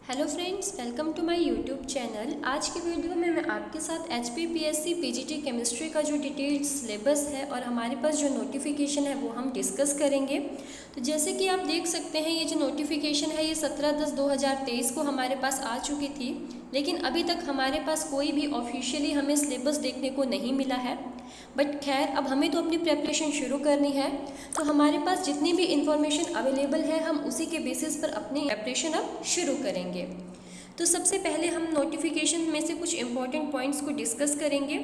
Hello friends, welcome to my YouTube channel. आज की video में मैं आपके साथ HPPSC PGT केमिस्ट्री का जो डिटेल्ड सिलेबस है और हमारे पास जो नोटिफिकेशन है वो हम डिस्कस करेंगे। तो जैसे कि आप देख सकते हैं, ये जो नोटिफिकेशन है ये 17/10/2023 को हमारे पास आ चुकी थी, लेकिन अभी तक हमारे पास कोई भी ऑफिशियली हमें सिलेबस देखने को नहीं मिला है। बट खैर, अब हमें तो अपनी प्रेपरेशन शुरू करनी है, तो हमारे पास जितनी भी इंफॉर्मेशन अवेलेबल है हम उसी के बेसिस पर अपनी प्रेपरेशन अब शुरू करेंगे। तो सबसे पहले हम नोटिफिकेशन में से कुछ इम्पॉर्टेंट पॉइंट्स को डिस्कस करेंगे।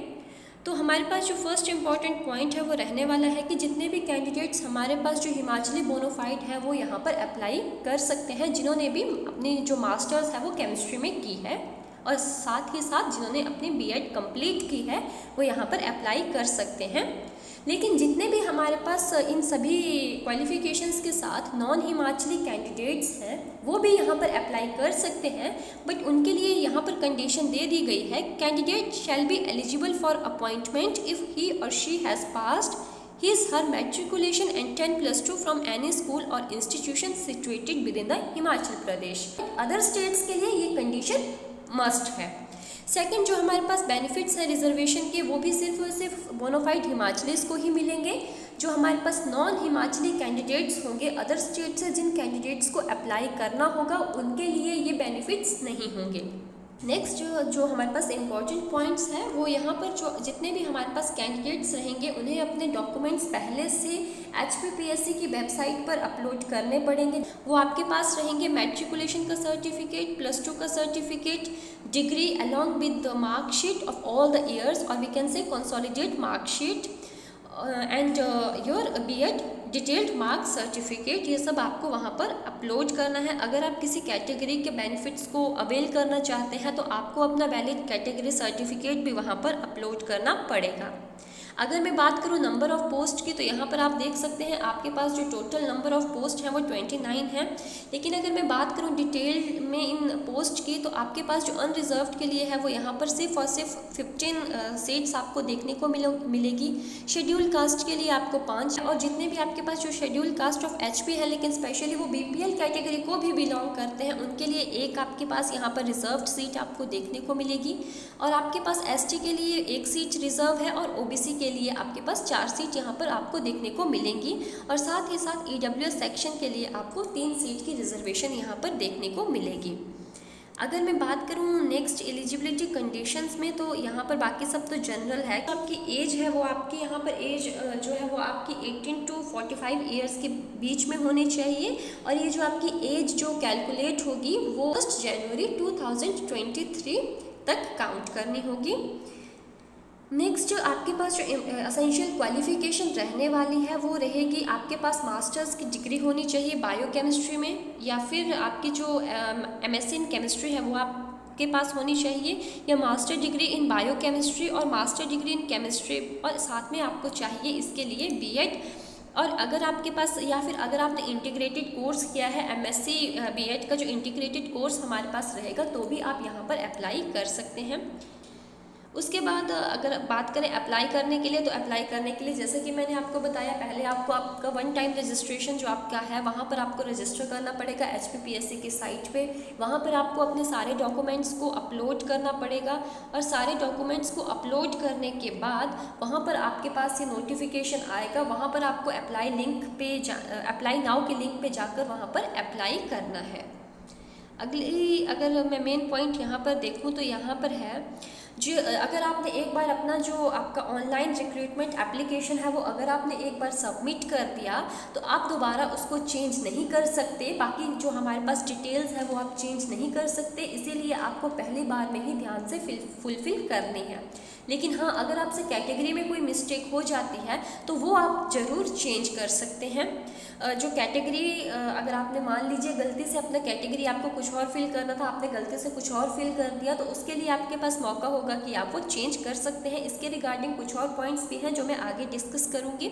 तो हमारे पास जो फर्स्ट इम्पॉर्टेंट पॉइंट है वो रहने वाला है कि जितने भी कैंडिडेट्स हमारे पास जो हिमाचली बोनोफाइड है वो यहाँ पर अप्लाई कर सकते हैं, जिन्होंने भी अपनी जो मास्टर्स है वो केमिस्ट्री में की है और साथ ही साथ जिन्होंने अपनी बीएड कंप्लीट की है वो यहाँ पर अप्लाई कर सकते हैं। लेकिन जितने भी हमारे पास इन सभी क्वालिफिकेशंस के साथ नॉन हिमाचली कैंडिडेट्स हैं वो भी यहाँ पर अप्लाई कर सकते हैं, बट उनके लिए यहाँ पर कंडीशन दे दी गई है, candidate shall be eligible for appointment if he और she has passed his/her matriculation and 10+2 from any school or institution situated within the Himachal Pradesh. Other states के लिए ये कंडीशन मस्ट है। सेकंड, जो हमारे पास बेनिफिट्स हैं रिजर्वेशन के वो भी सिर्फ और सिर्फ बोनोफाइड हिमाचलीज को ही मिलेंगे। जो हमारे पास नॉन हिमाचली कैंडिडेट्स होंगे अदर स्टेट से जिन कैंडिडेट्स को अप्लाई करना होगा उनके लिए ये बेनिफिट्स नहीं होंगे। नेक्स्ट जो हमारे पास इम्पॉर्टेंट पॉइंट्स हैं वो यहाँ पर जो जितने भी हमारे पास कैंडिडेट्स रहेंगे उन्हें अपने डॉक्यूमेंट्स पहले से HPPSC की वेबसाइट पर अपलोड करने पड़ेंगे। वो आपके पास रहेंगे मैट्रिकुलेशन का सर्टिफिकेट, +2 का certificate, degree along with the marksheet of all the years और we can say consolidate marksheet and your BEd detailed mark certificate. ये सब आपको वहाँ पर अपलोड करना है। अगर आप किसी कैटेगरी के बेनिफिट्स को अवेल करना चाहते हैं तो आपको अपना वैलिड कैटेगरी सर्टिफिकेट भी वहाँ पर अपलोड करना पड़ेगा। अगर मैं बात करूँ नंबर ऑफ़ पोस्ट की तो यहाँ पर आप देख सकते हैं आपके पास जो टोटल नंबर ऑफ़ पोस्ट हैं वो 29 हैं, लेकिन अगर मैं बात करूँ डिटेल में इन पोस्ट की तो आपके पास जो अनरिजर्व्ड के लिए है वो यहाँ पर सिर्फ और सिर्फ 15 सीट्स आपको देखने को मिलेगी। शेड्यूल कास्ट के लिए आपको 5 और जितने भी आपके पास जो शेड्यूल कास्ट ऑफ HP है लेकिन स्पेशली वो BPL कैटेगरी को भी बिलोंग करते हैं उनके लिए एक आपके पास यहाँ पर रिजर्व्ड सीट आपको देखने को मिलेगी और आपके पास ST के लिए 1 सीट रिजर्व है और OBC के लिए आपके पास 4 सीट यहाँ पर आपको देखने को मिलेंगी और साथ ही साथ EWS सेक्शन के लिए आपको 3 सीट की रिजर्वेशन यहाँ पर देखने को मिलेगी। अगर मैं बात करूँ नेक्स्ट एलिजिबिलिटी कंडीशंस में तो यहाँ पर बाकी सब तो जनरल है। तो आपकी एज है वो आपकी यहाँ पर एज जो है वो आपकी 18 to 45 ईयर्स के बीच में होनी चाहिए और ये जो आपकी एज जो कैलकुलेट होगी वो 1 जनवरी 2023 तक काउंट करनी होगी। नेक्स्ट आपके पास जो एसेंशियल क्वालिफिकेशन रहने वाली है वो रहेगी आपके पास मास्टर्स की डिग्री होनी चाहिए बायोकेमिस्ट्री में या फिर आपकी जो MSc इन केमिस्ट्री है वो आपके पास होनी चाहिए या मास्टर डिग्री इन बायोकेमिस्ट्री और मास्टर डिग्री इन केमिस्ट्री और साथ में आपको चाहिए इसके लिए बीएड। और अगर आपके पास या फिर अगर आपने इंटीग्रेटेड कोर्स किया है MSc बीएड का जो इंटीग्रेटेड कोर्स हमारे पास रहेगा तो भी आप यहाँ पर अप्लाई कर सकते हैं। उसके बाद अगर बात करें अप्लाई करने के लिए तो अप्लाई करने के लिए जैसे कि मैंने आपको बताया पहले आपको आपका 1 टाइम रजिस्ट्रेशन जो आपका है वहाँ पर आपको रजिस्टर करना पड़ेगा HPPSC की साइट पे। वहाँ पर आपको अपने सारे डॉक्यूमेंट्स को अपलोड करना पड़ेगा और सारे डॉक्यूमेंट्स को अपलोड करने के बाद वहाँ पर आपके पास ये नोटिफिकेशन आएगा। वहाँ पर आपको अप्लाई नाउ के लिंक पे जाकर वहाँ पर अप्लाई करना है। अगली अगर मैं मेन पॉइंट यहाँ पर देखूँ तो यहाँ पर है जो अगर आपने एक बार अपना जो आपका ऑनलाइन रिक्रूटमेंट एप्लीकेशन है वो अगर आपने एक बार सबमिट कर दिया तो आप दोबारा उसको चेंज नहीं कर सकते। बाकी जो हमारे पास डिटेल्स है वो आप चेंज नहीं कर सकते, इसीलिए आपको पहली बार में ही ध्यान से फुलफिल करनी है। लेकिन हाँ, अगर आपसे कैटेगरी में कोई मिस्टेक हो जाती है तो वो आप ज़रूर चेंज कर सकते हैं। जो कैटेगरी अगर आपने मान लीजिए गलती से अपना कैटेगरी आपको कुछ और फिल करना था, आपने गलती से कुछ और फिल कर दिया तो उसके लिए आपके पास मौका होगा कि आप वो चेंज कर सकते हैं। इसके रिगार्डिंग कुछ और पॉइंट्स भी हैं जो मैं आगे डिस्कस करूँगी।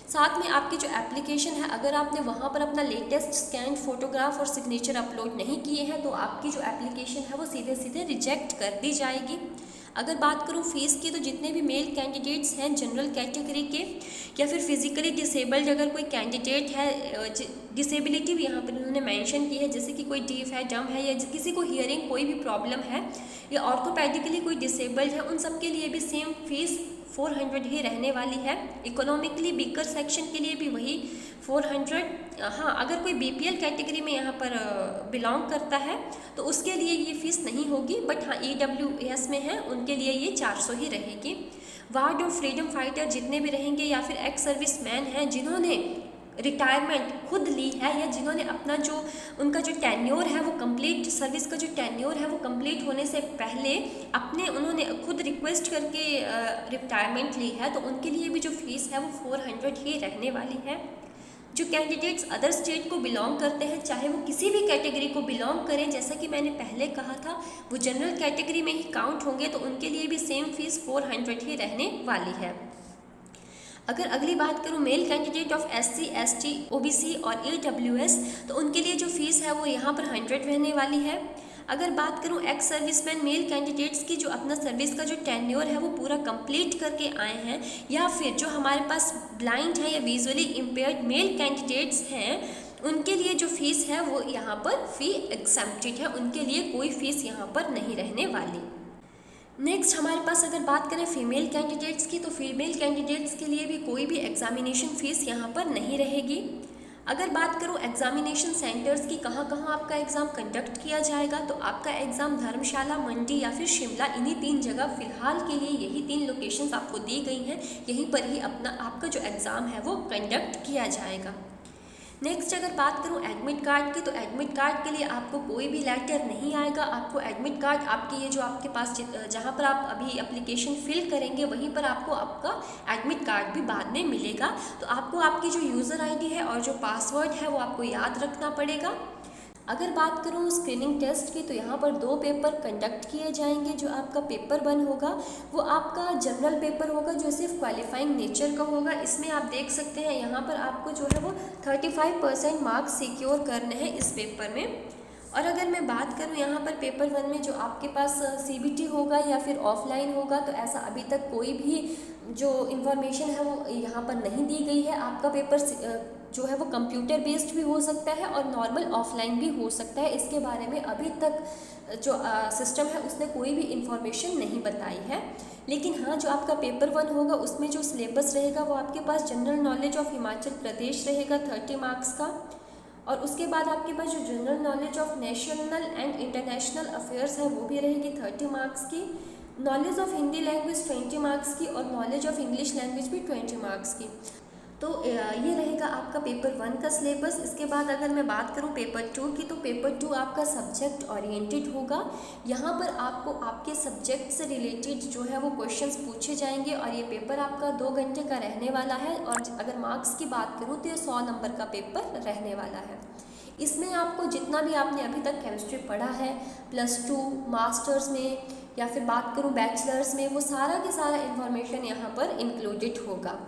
साथ में आपकी जो एप्लीकेशन है अगर आपने वहाँ पर अपना लेटेस्ट स्कैन फोटोग्राफ और सिग्नेचर अपलोड नहीं किए हैं तो आपकी जो एप्लीकेशन है वो सीधे सीधे रिजेक्ट कर दी जाएगी। अगर बात करूँ फ़ीस की, तो जितने भी मेल कैंडिडेट्स हैं जनरल कैटेगरी के या फिर फिज़िकली डिसेबल्ड अगर कोई कैंडिडेट है, डिसेबिलिटी भी यहाँ पर उन्होंने मेंशन की है, जैसे कि कोई डीफ है, डम है, या किसी को हियरिंग कोई भी प्रॉब्लम है या ऑर्थोपेडिकली कोई डिसेबल्ड है, उन सब के लिए भी सेम फीस 400 ही रहने वाली है। इकोनॉमिकली वीकर सेक्शन के लिए भी वही 400। हाँ, अगर कोई बीपीएल कैटेगरी में यहाँ पर बिलोंग करता है तो उसके लिए ये फ़ीस नहीं होगी, बट हाँ ईडब्ल्यूएस में है उनके लिए ये 400 ही रहेगी। वार्ड ऑफ फ्रीडम फाइटर जितने भी रहेंगे या फिर एक्स सर्विस मैन हैं जिन्होंने रिटायरमेंट खुद ली है या जिन्होंने अपना जो उनका जो टेन्योर है वो कंप्लीट, सर्विस का जो टेन्योर है वो कंप्लीट होने से पहले उन्होंने खुद रिक्वेस्ट करके रिटायरमेंट ली है, तो उनके लिए भी जो फीस है वो 400 ही रहने वाली है। जो कैंडिडेट्स अदर स्टेट को बिलोंग करते हैं, चाहे वो किसी भी कैटेगरी को बिलोंग करें, जैसा कि मैंने पहले कहा था वो जनरल कैटेगरी में ही काउंट होंगे, तो उनके लिए भी सेम फीस 400 ही रहने वाली है। अगर अगली बात करूँ male candidate of SC, ST, OBC और EWS, तो उनके लिए जो फीस है वो यहाँ पर 100 रहने वाली है। अगर बात करूँ एक्स सर्विसमैन मेल कैंडिडेट्स की, जो अपना सर्विस का जो टेन्योर है वो पूरा कंप्लीट करके आए हैं, या फिर जो हमारे पास ब्लाइंड है या विजुअली इम्पेयर्ड मेल कैंडिडेट्स हैं, उनके लिए जो फीस है वो यहाँ पर फी एग्जेम्प्टेड है, उनके लिए कोई फीस यहाँ पर नहीं रहने वाली। नेक्स्ट हमारे पास अगर बात करें फीमेल कैंडिडेट्स की, तो फीमेल कैंडिडेट्स के लिए भी कोई भी एग्जामिनेशन फ़ीस यहाँ पर नहीं रहेगी। अगर बात करूँ एग्जामिनेशन सेंटर्स की, कहाँ कहाँ आपका एग्ज़ाम कंडक्ट किया जाएगा, तो आपका एग्ज़ाम धर्मशाला, मंडी या फिर शिमला, इन्हीं 3 जगह फ़िलहाल के लिए यही 3 लोकेशंस आपको दी गई हैं, यहीं पर ही आपका जो एग्ज़ाम है वो कंडक्ट किया जाएगा। नेक्स्ट अगर बात करूं एडमिट कार्ड की, तो एडमिट कार्ड के लिए आपको कोई भी लेटर नहीं आएगा। आपको एडमिट कार्ड आपकी ये जो आपके पास जहां पर आप अभी एप्लीकेशन फिल करेंगे वहीं पर आपको आपका एडमिट कार्ड भी बाद में मिलेगा। तो आपको आपकी जो यूज़र आईडी है और जो पासवर्ड है वो आपको याद रखना पड़ेगा। अगर बात करूँ स्क्रीनिंग टेस्ट की, तो यहाँ पर 2 पेपर कंडक्ट किए जाएंगे। जो आपका पेपर 1 होगा वो आपका जनरल पेपर होगा, जो सिर्फ क्वालिफाइंग नेचर का होगा। इसमें आप देख सकते हैं यहाँ पर आपको जो है वो 35% मार्क्स सिक्योर करने हैं इस पेपर में। और अगर मैं बात करूँ यहाँ पर पेपर 1 में जो आपके पास CBT होगा या फिर ऑफलाइन होगा, तो ऐसा अभी तक कोई भी जो इन्फॉर्मेशन है वो यहाँ पर नहीं दी गई है। आपका पेपर जो है वो कंप्यूटर बेस्ड भी हो सकता है और नॉर्मल ऑफलाइन भी हो सकता है। इसके बारे में अभी तक जो सिस्टम है उसने कोई भी इन्फॉर्मेशन नहीं बताई है। लेकिन हाँ, जो आपका पेपर 1 होगा उसमें जो सिलेबस रहेगा वो आपके पास general knowledge of Himachal Pradesh रहेगा 30 मार्क्स का, और उसके बाद आपके पास जो general knowledge of national and international affairs है वो भी रहेगी 30 मार्क्स की, knowledge of Hindi language 20 marks की और नॉलेज ऑफ इंग्लिश लैंग्वेज भी 20 मार्क्स की। तो ये रहेगा आपका पेपर 1 का सिलेबस। इसके बाद अगर मैं बात करूँ पेपर 2 की, तो पेपर 2 आपका सब्जेक्ट ओरिएंटेड होगा। यहाँ पर आपको आपके सब्जेक्ट से रिलेटेड जो है वो क्वेश्चंस पूछे जाएंगे और ये पेपर आपका 2 घंटे का रहने वाला है। और अगर मार्क्स की बात करूँ तो ये 100 नंबर का पेपर रहने वाला है। इसमें आपको जितना भी आपने अभी तक केमिस्ट्री पढ़ा है +2 मास्टर्स में या फिर बात करूँ बैचलर्स में, वो सारा के सारा इन्फॉर्मेशन यहाँ पर इंक्लूडेड होगा।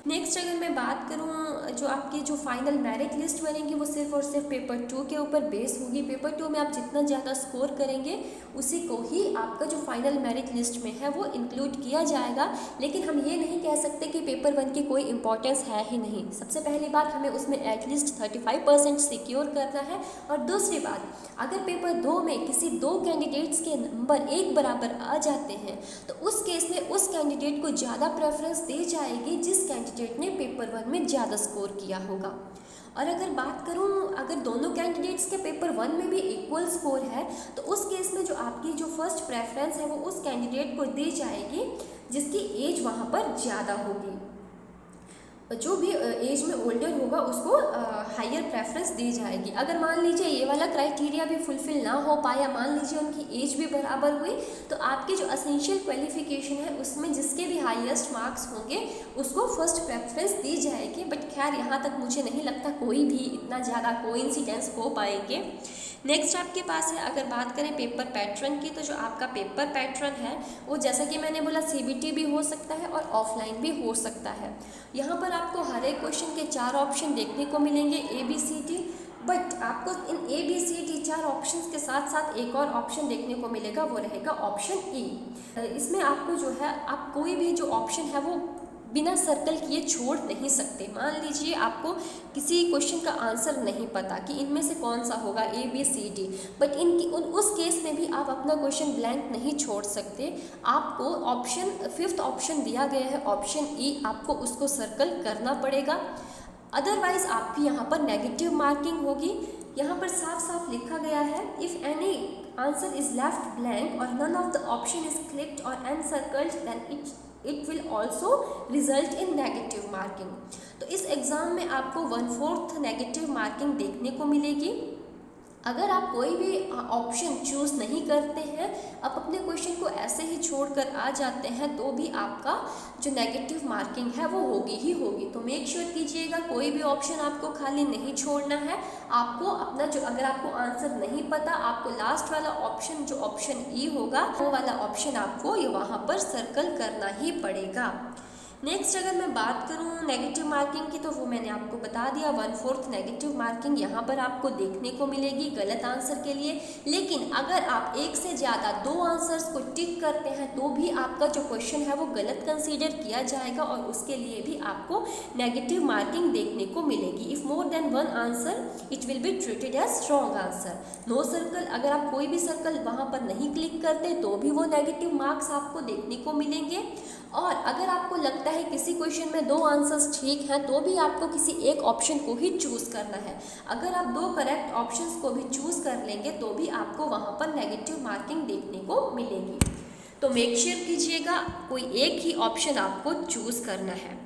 नेक्स्ट अगर मैं बात करूँ जो आपकी जो फाइनल मेरिट लिस्ट बनेगी वो सिर्फ और सिर्फ पेपर 2 के ऊपर बेस होगी। पेपर 2 में आप जितना ज़्यादा स्कोर करेंगे उसी को ही आपका जो फाइनल मेरिट लिस्ट में है वो इंक्लूड किया जाएगा। लेकिन हम ये नहीं कह सकते कि पेपर 1 की कोई इंपॉर्टेंस है ही नहीं। सबसे पहली बात, हमें उसमें एटलीस्ट 35% सिक्योर करना है। और दूसरी बात, अगर पेपर 2 में किसी 2 कैंडिडेट्स के नंबर एक बराबर आ जाते हैं तो उस केस में उस कैंडिडेट को ज़्यादा प्रेफरेंस दी जाएगी जिस कैंडिडेट ने पेपर 1 में ज़्यादा स्कोर किया होगा। और अगर बात करूं, अगर दोनों कैंडिडेट्स के पेपर 1 में भी इक्वल स्कोर है तो उस केस में जो आपकी जो फर्स्ट प्रेफरेंस है वो उस कैंडिडेट को दी जाएगी जिसकी एज वहां पर ज़्यादा होगी। जो भी एज में ओल्डर होगा उसको हायर प्रेफरेंस दी जाएगी। अगर मान लीजिए ये वाला क्राइटेरिया भी फुलफिल ना हो पाया, मान लीजिए उनकी एज भी बराबर हुई, तो आपकी जो असेंशियल क्वालिफिकेशन है उसमें जिसके भी हाईएस्ट मार्क्स होंगे उसको फर्स्ट प्रेफरेंस दी जाएगी। बट खैर यहाँ तक मुझे नहीं लगता कोई भी इतना ज़्यादा कोइंसिडेंस हो पाएंगे। नेक्स्ट आपके पास है, अगर बात करें पेपर पैटर्न की, तो जो आपका पेपर पैटर्न है वो जैसा कि मैंने बोला CBT भी हो सकता है और ऑफलाइन भी हो सकता है। यहाँ पर आपको हर एक क्वेश्चन के 4 ऑप्शन देखने को मिलेंगे, ABCD, बट आपको इन A B C D 4 options के साथ साथ एक और ऑप्शन देखने को मिलेगा, वो रहेगा ऑप्शन ई। इसमें आपको जो है आप कोई भी जो ऑप्शन है वो बिना सर्कल किए छोड़ नहीं सकते। मान लीजिए आपको किसी क्वेश्चन का आंसर नहीं पता कि इनमें से कौन सा होगा A B C D, but उस केस में भी आप अपना क्वेश्चन ब्लैंक नहीं छोड़ सकते। आपको ऑप्शन 5th ऑप्शन दिया गया है ऑप्शन ई, आपको उसको सर्कल करना पड़ेगा, अदरवाइज आपकी यहाँ पर नेगेटिव मार्किंग होगी। यहाँ पर साफ साफ लिखा गया है if any answer is left blank और none of the option is clicked और encircled then it will also result in negative marking. तो इस एग्ज़ाम में आपको 1/4 नेगेटिव मार्किंग देखने को मिलेगी। अगर आप कोई भी ऑप्शन चूज़ नहीं करते हैं, आप अपने क्वेश्चन को ऐसे ही छोड़कर आ जाते हैं, तो भी आपका जो नेगेटिव मार्किंग है वो होगी ही होगी। तो मेक श्योर कीजिएगा कोई भी ऑप्शन आपको खाली नहीं छोड़ना है। आपको अपना जो, अगर आपको आंसर नहीं पता, आपको लास्ट वाला ऑप्शन जो ऑप्शन ई होगा वो वाला ऑप्शन आपको ये वहाँ पर सर्कल करना ही पड़ेगा। नेक्स्ट अगर मैं बात करूँ नेगेटिव मार्किंग की, तो वो मैंने आपको बता दिया 1/4 नेगेटिव मार्किंग यहाँ पर आपको देखने को मिलेगी गलत आंसर के लिए। लेकिन अगर आप एक से ज़्यादा 2 आंसर्स को टिक करते हैं तो भी आपका जो क्वेश्चन है वो गलत कंसीडर किया जाएगा और उसके लिए भी आपको नेगेटिव मार्किंग देखने को मिलेगी। If more than 1 answer it will be treated as strong answer. No circle, अगर आप कोई भी सर्कल वहाँ पर नहीं क्लिक करते तो भी वो नेगेटिव मार्क्स आपको देखने को मिलेंगे। और अगर आपको लगता है किसी क्वेश्चन में 2 आंसर्स ठीक हैं तो भी आपको किसी एक ऑप्शन को ही चूज़ करना है। अगर आप 2 करेक्ट ऑप्शंस को भी चूज़ कर लेंगे तो भी आपको वहाँ पर नेगेटिव मार्किंग देखने को मिलेगी। तो मेक श्योर कीजिएगा कोई एक ही ऑप्शन आपको चूज़ करना है।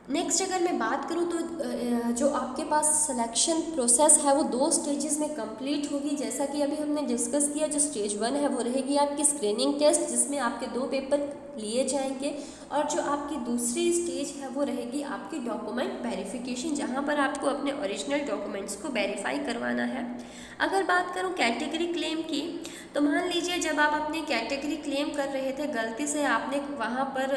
नेक्स्ट अगर मैं बात करूं तो जो आपके पास सिलेक्शन प्रोसेस है वो 2 स्टेजेस में कंप्लीट होगी। जैसा कि अभी हमने डिस्कस किया, जो स्टेज 1 है वो रहेगी आपकी स्क्रीनिंग टेस्ट, जिसमें आपके 2 पेपर लिए जाएंगे, और जो आपकी दूसरी स्टेज है वो रहेगी आपकी डॉक्यूमेंट वेरिफिकेशन, जहां पर आपको अपने ओरिजिनल डॉक्यूमेंट्स को वेरीफाई करवाना है। अगर बात करूं कैटेगरी क्लेम की, तो मान लीजिए जब आप अपनी कैटेगरी क्लेम कर रहे थे, गलती से आपने वहाँ पर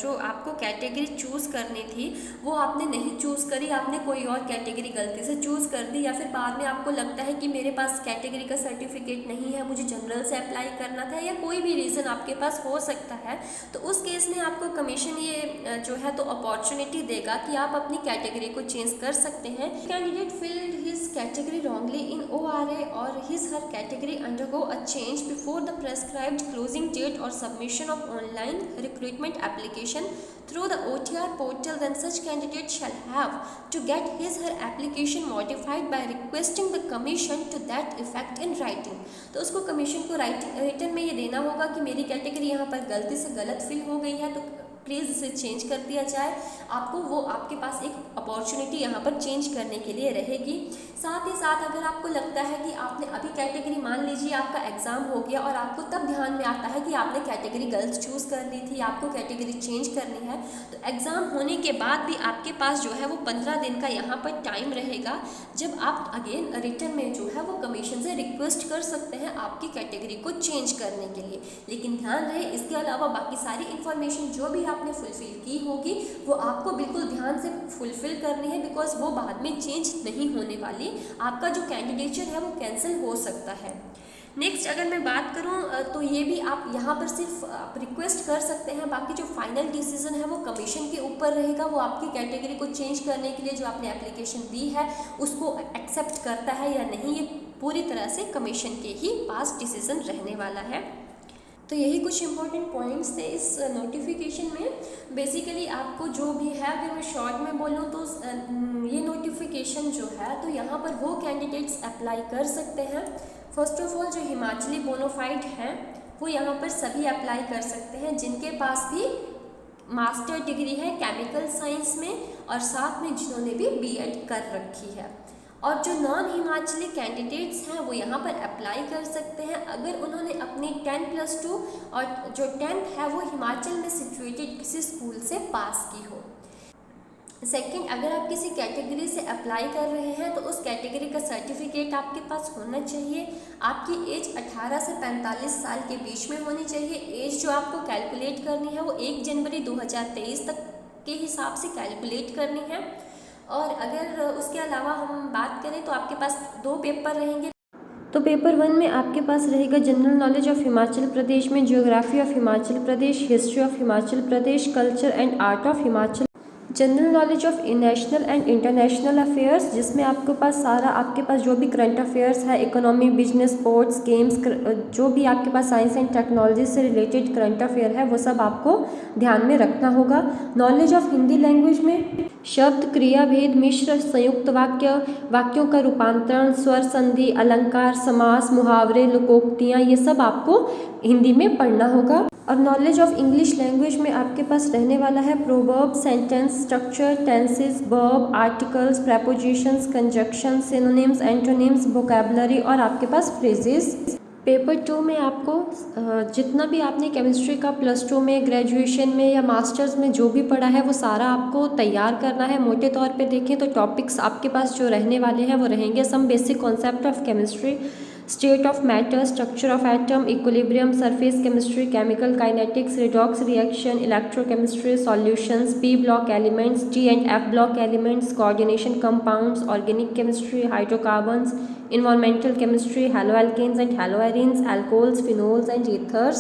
जो आपको कैटेगरी चूज़ करनी थी वो आपने नहीं चूज़ करी, आपने कोई और कैटेगरी गलती से चूज़ कर दी, या फिर बाद में आपको लगता है कि मेरे पास कैटेगरी का सर्टिफिकेट नहीं है, मुझे जनरल से अप्लाई करना था, या कोई भी रीज़न आपके पास हो सकता है, तो उस केस में आपको कमीशन ये जो है तो अपॉर्चुनिटी देगा कि आप अपनी कैटेगरी को चेंज कर सकते हैं। Candidate filled his category wrongly in ORA और his her category undergo a change before the prescribed closing date or submission of online recruitment application through the OTR portal, then such candidate shall have to get his her application modified by requesting the commission to that effect in writing। तो उसको commission को return में ये देना होगा कि मेरी category यहाँ पर गलती से गलत फिल हो गई है, तो प्लीज़ इसे चेंज कर दिया जाए। आपको वो आपके पास एक अपॉर्चुनिटी यहाँ पर चेंज करने के लिए रहेगी। साथ ही साथ अगर आपको लगता है कि आपने अभी कैटेगरी, मान लीजिए आपका एग्ज़ाम हो गया और आपको तब ध्यान में आता है कि आपने कैटेगरी गलत चूज़ कर ली थी, आपको कैटेगरी चेंज करनी है, तो एग्ज़ाम होने के बाद भी आपके पास जो है वो 15 दिन का यहाँ पर टाइम रहेगा, जब आप अगेन रिटर्न में जो है वो कमीशन से रिक्वेस्ट कर सकते हैं आपकी कैटेगरी को चेंज करने के लिए। लेकिन ध्यान रहे, इसके अलावा बाकी सारी इन्फॉर्मेशन जो भी आपने फुलफिल की होगी वो आपको बिल्कुल ध्यान से फुलफिल करनी है, बिकॉज वो बाद में चेंज नहीं होने वाली। आपका जो कैंडिडेचर है वो कैंसिल हो सकता है। नेक्स्ट अगर मैं बात करूं तो ये भी आप यहाँ पर सिर्फ आप रिक्वेस्ट कर सकते हैं, बाकी जो फाइनल डिसीजन है वो कमीशन के ऊपर रहेगा। वो आपकी कैटेगरी को चेंज करने के लिए जो आपने एप्लीकेशन दी है उसको एक्सेप्ट करता है या नहीं, ये पूरी तरह से कमीशन के ही पास डिसीजन रहने वाला है। तो यही कुछ इंपॉर्टेंट पॉइंट्स थे इस नोटिफिकेशन में। बेसिकली आपको जो भी है, अगर मैं शॉर्ट में बोलूँ तो ये नोटिफिकेशन जो है तो यहाँ पर वो कैंडिडेट्स अप्लाई कर सकते हैं। फर्स्ट ऑफ ऑल जो हिमाचली बोनोफाइड हैं वो यहाँ पर सभी अप्लाई कर सकते हैं जिनके पास भी मास्टर डिग्री है केमिकल साइंस में, और साथ में जिन्होंने भी BEd कर रखी है। और जो नॉन हिमाचली कैंडिडेट्स हैं वो यहाँ पर अप्लाई कर सकते हैं अगर उन्होंने अपनी 10+2 और जो 10th है वो हिमाचल में सिचुएटेड किसी स्कूल से पास की हो। सेकंड, अगर आप किसी कैटेगरी से अप्लाई कर रहे हैं तो उस कैटेगरी का सर्टिफिकेट आपके पास होना चाहिए। आपकी एज 18 से 45 साल के बीच में होनी चाहिए। एज जो आपको कैलकुलेट करनी है वो 1 जनवरी 2023 तक के हिसाब से कैलकुलेट करनी है। और अगर उसके अलावा हम बात करें तो आपके पास 2 पेपर रहेंगे। तो पेपर 1 में आपके पास रहेगा general knowledge of Himachal Pradesh में geography of Himachal Pradesh, history of Himachal Pradesh, culture and art of Himachal, general knowledge of national and international affairs, जिसमें आपके पास जो भी करंट अफेयर्स है, इकोनॉमी, बिजनेस, स्पोर्ट्स, गेम्स, जो भी आपके पास साइंस एंड टेक्नोलॉजी से रिलेटेड करंट अफेयर है वो सब आपको ध्यान में रखना होगा। नॉलेज ऑफ हिंदी लैंग्वेज में शब्द, क्रिया भेद, मिश्र, संयुक्त वाक्यों का रूपांतरण, स्वर संधि, अलंकार, समास, मुहावरे, लोकोक्तियाँ, ये सब आपको हिंदी में पढ़ना होगा। और नॉलेज ऑफ इंग्लिश लैंग्वेज में आपके पास रहने वाला है proverb, sentence structure, tenses, verb, articles, prepositions, conjunctions, synonyms, antonyms, vocabulary और आपके पास फ्रेजेस। पेपर 2 में आपको जितना भी आपने केमिस्ट्री का +2 में, ग्रेजुएशन में या मास्टर्स में जो भी पढ़ा है वो सारा आपको तैयार करना है। मोटे तौर पे देखें तो टॉपिक्स आपके पास जो रहने वाले हैं वो रहेंगे some basic concept of chemistry, state of matter, structure of atom, equilibrium, surface chemistry, chemical kinetics, redox reaction, electrochemistry, solutions, P block elements, T and F block elements, coordination compounds, organic chemistry, hydrocarbons, environmental chemistry, haloalkanes and haloarenes, alcohols, phenols and ethers,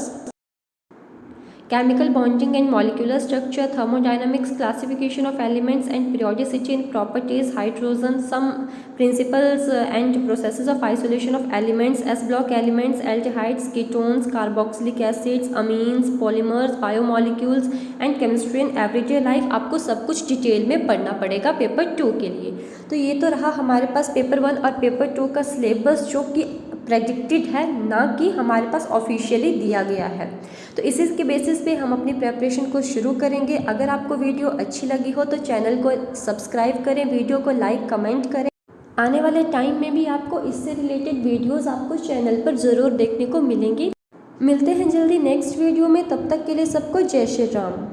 chemical bonding and molecular structure, thermodynamics, classification of elements and periodicity and properties, hydrogen, some principles and processes of isolation of elements, S block elements, aldehydes, ketones, carboxylic acids, amines, polymers, biomolecules and chemistry in everyday life। आपको सब कुछ detail में पढ़ना पड़ेगा paper 2 के लिए। तो ये तो रहा हमारे पास पेपर 1 और पेपर 2 का सिलेबस जो कि प्रेडिक्टेड है, ना कि हमारे पास ऑफिशियली दिया गया है। तो इसी के बेसिस पे हम अपनी प्रिपरेशन को शुरू करेंगे। अगर आपको वीडियो अच्छी लगी हो तो चैनल को सब्सक्राइब करें, वीडियो को लाइक कमेंट करें। आने वाले टाइम में भी आपको इससे रिलेटेड वीडियोस आपको चैनल पर ज़रूर देखने को मिलेंगी। मिलते हैं जल्दी नेक्स्ट वीडियो में, तब तक के लिए सबको जय श्री राम।